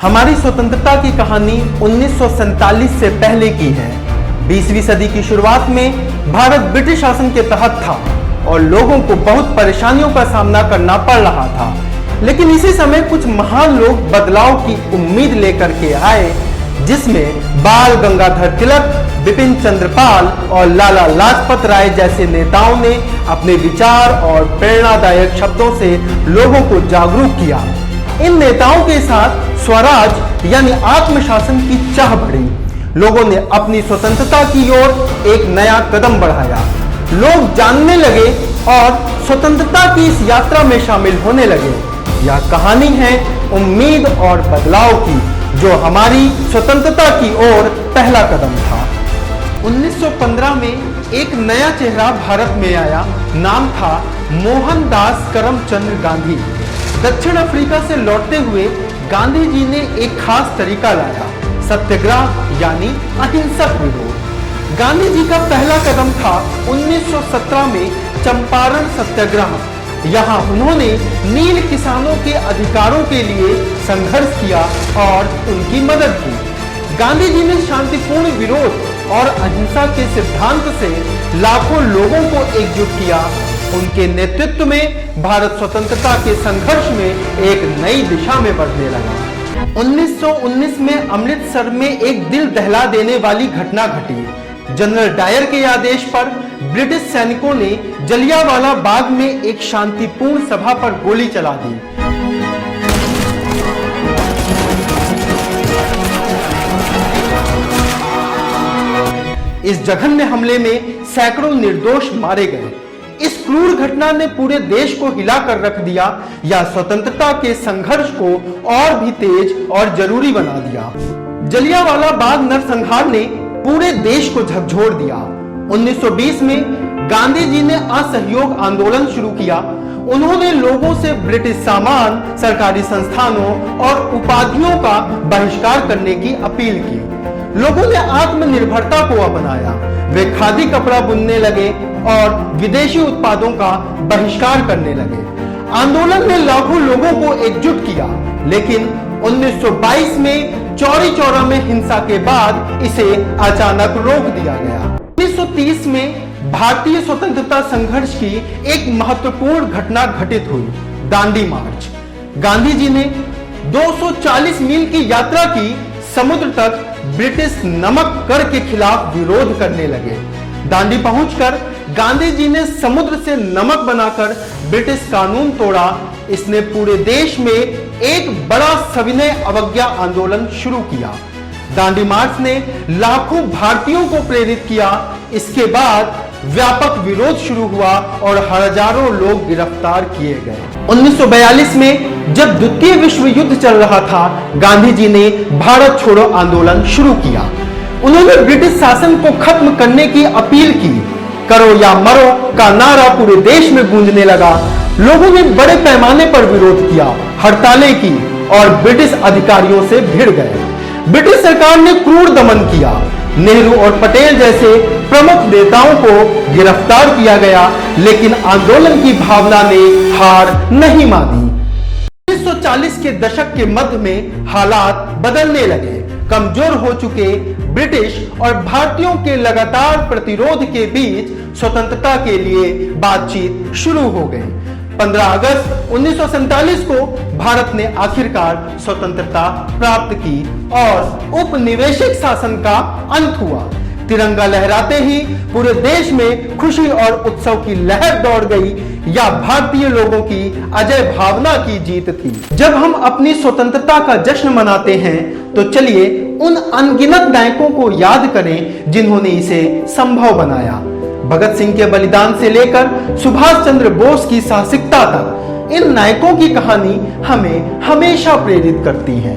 हमारी स्वतंत्रता की कहानी 1947 से पहले की है। 20वीं सदी की शुरुआत में भारत ब्रिटिश शासन के तहत था और लोगों को बहुत परेशानियों का सामना करना पड़ रहा था। लेकिन इसी समय कुछ महान लोग बदलाव की उम्मीद लेकर के आए, जिसमें बाल गंगाधर तिलक, बिपिन चंद्र पाल और लाला लाजपत राय जैसे नेताओं ने अपने विचार और प्रेरणादायक शब्दों से लोगों को जागरूक किया। इन नेताओं के साथ स्वराज यानी आत्मशासन की चाह बढ़ी। लोगों ने अपनी स्वतंत्रता की ओर एक नया कदम बढ़ाया। लोग जानने लगे और स्वतंत्रता की इस यात्रा में शामिल होने लगे। यह कहानी है उम्मीद और बदलाव की, जो हमारी स्वतंत्रता की ओर पहला कदम था। 1915 में एक नया चेहरा भारत में आया। नाम था मोहनदास करमचंद गांधी। दक्षिण अफ्रीका से लौटते हुए गांधी जी ने एक खास तरीका लाया, सत्याग्रह यानी अहिंसक विरोध। गांधी जी का पहला कदम था 1917 में चंपारण सत्याग्रह। यहाँ उन्होंने नील किसानों के अधिकारों के लिए संघर्ष किया और उनकी मदद की। गांधी जी ने शांतिपूर्ण विरोध और अहिंसा के सिद्धांत से लाखों लोगों को एकजुट किया। उनके नेतृत्व में भारत स्वतंत्रता के संघर्ष में एक नई दिशा में बढ़ने लगा। 1919 में अमृतसर में एक दिल दहला देने वाली घटना घटी। जनरल डायर के आदेश पर ब्रिटिश सैनिकों ने जलियांवाला बाग में एक शांतिपूर्ण सभा पर गोली चला दी। इस जघन्य हमले में सैकड़ों निर्दोष मारे गए। इस क्रूर घटना ने पूरे देश को हिलाकर रख दिया। या स्वतंत्रता के संघर्ष को और भी तेज और जरूरी बना दिया। जलियांवाला बाग नरसंहार ने पूरे देश को झकझोर दिया। 1920 में गांधी जी ने असहयोग आंदोलन शुरू किया। उन्होंने लोगों से ब्रिटिश सामान, सरकारी संस्थानों और उपाधियों का बहिष्कार करने की अपील की। लोगों ने आत्मनिर्भरता को अपनाया। वे खादी कपड़ा बुनने लगे और विदेशी उत्पादों का बहिष्कार करने लगे। आंदोलन ने लाखों लोगों को एकजुट किया, लेकिन 1922 में चौरी चौरा में हिंसा के बाद इसे अचानक रोक दिया गया। 1930 में भारतीय स्वतंत्रता संघर्ष की एक महत्वपूर्ण घटना घटित हुई, दांडी मार्च। गांधी जी ने 240 मील की यात्रा की। समुद्र तक ब्रिटिश नमक कर के खिलाफ विरोध करने लगे। दांडी पहुंचकर गांधी जी ने समुद्र से नमक बनाकर ब्रिटिश कानून तोड़ा। इसने पूरे देश में एक बड़ा सविनय अवज्ञा आंदोलन शुरू किया। दांडी मार्च ने लाखों भारतीयों को प्रेरित किया। इसके बाद व्यापक विरोध शुरू हुआ और हजारों लोग गिरफ्तार किए गए। 1942 में जब द्वितीय विश्व युद्ध चल रहा था, गांधी जी ने भारत छोड़ो आंदोलन शुरू किया। उन्होंने ब्रिटिश शासन को खत्म करने की अपील की। करो या मरो का नारा पूरे देश में गूंजने लगा। लोगों ने बड़े पैमाने पर विरोध किया, हड़तालें की और ब्रिटिश अधिकारियों से भिड़ गए। ब्रिटिश सरकार ने क्रूर दमन किया। नेहरू और पटेल जैसे प्रमुख नेताओं को गिरफ्तार किया गया, लेकिन आंदोलन की भावना ने हार नहीं मानी। 1940 के दशक के मध्य में हालात बदलने लगे। कमजोर हो चुके ब्रिटिश और भारतीयों के लगातार प्रतिरोध के बीच स्वतंत्रता के लिए बातचीत शुरू हो गई। 15 अगस्त 1947 को भारत ने आखिरकार स्वतंत्रता प्राप्त की और उपनिवेशिक शासन का अंत हुआ। तिरंगा लहराते ही पूरे देश में खुशी और उत्सव की लहर दौड़ गई। या भारतीय लोगों की अजय भावना की जीत थी। जब हम अपनी स्वतंत्रता का जश्न मनाते हैं, तो चलिए उन अनगिनत नायकों को याद करें जिन्होंने इसे संभव बनाया। भगत सिंह के बलिदान से लेकर सुभाष चंद्र बोस की साहसिकता तक, इन नायकों की कहानी हमें हमेशा प्रेरित करती है।